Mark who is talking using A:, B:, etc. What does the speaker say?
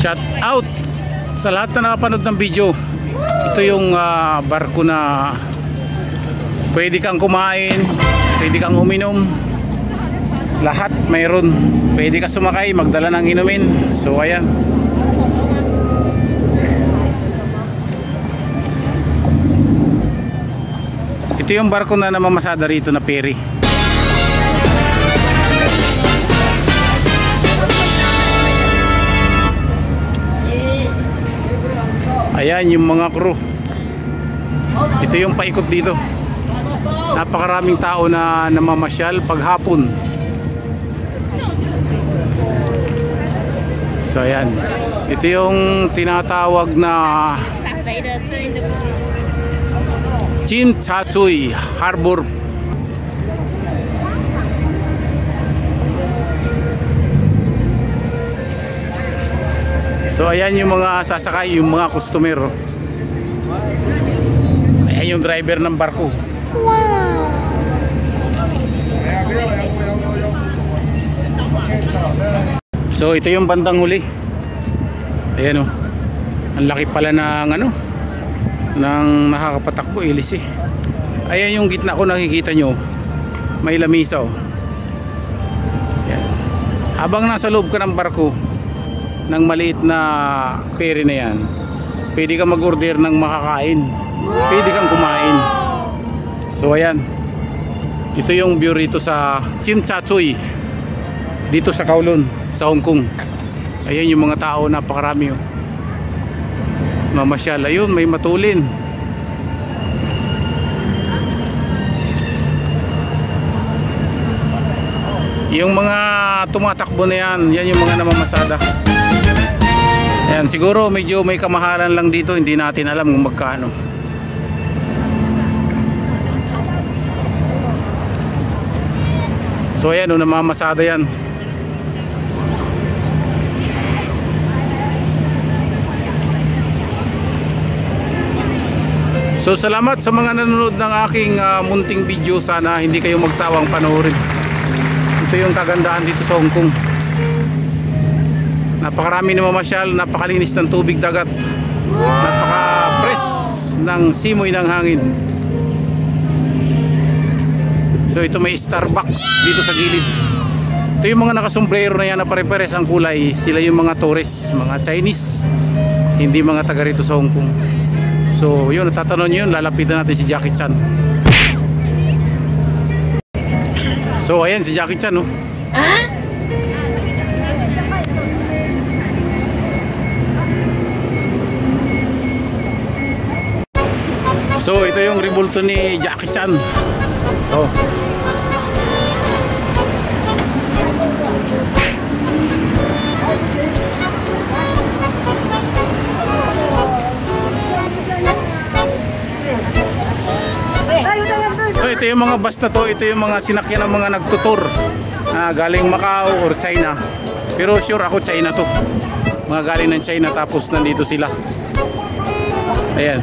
A: Shout out sa lahat na nakapanood ng video. Ito yung barko na pwede kang kumain, pwede kang uminom, lahat mayroon. Pwede ka sumakay, magdala ng inumin. So ayan, ito yung barko na namamasada rito na ferry. Ayan yung mga crew. Ito yung paikot dito. Napakaraming tao na namamasyal paghapon. So ayan, ito yung tinatawag na Chim Cha Tsui Harbor. So ayan yung mga sasakay, yung mga customer. Ayan yung driver ng barko. Wow. So ito yung bandang huli. Ayan oh. Ang laki pala ng ano, ng nakakapatakbo, ilis eh. Ayan yung gitna ko, nakikita nyo. May lamisa oh. Ayan. Habang nasa loob ka ng barko ng maliit na ferry na yan, pwede ka mag-order ng makakain, pwede kang kumain. So ayan, ito yung view rito sa Chim Cha Tsui, dito sa Kowloon, sa Hong Kong. Ayan yung mga tao, napakarami oh. Mamasyal, ayun may matulin. Yung mga tumatakbo na yan, yan yung mga namamasada. Ayan, siguro medyo may kamahalan lang dito, hindi natin alam kung magkano. So ayan, namamasada yan. So salamat sa mga nanonood ng aking munting video. Sana hindi kayo magsawang panoorin. Ito yung kagandahan dito sa Hong Kong. Napakarami na mamasyal, napakalinis ng tubig dagat, napaka-fresh ng simoy ng hangin. So ito may Starbucks dito sa gilid. Ito yung mga nakasombrero na yan na pare-pares ang kulay. Sila yung mga tourists, mga Chinese, hindi mga taga rito sa Hong Kong. So yun, natatanong nyo yun, lalapitan natin si Jackie Chan. So ayan si Jackie Chan oh. So ito yung rebulto ni Jackie Chan. Oh. So ito yung mga bus na to, ito yung mga sinakyan ng mga nagtutur galing Macau or China. Pero sure ako China to. Mga galing ng China tapos nandito sila. Ayan.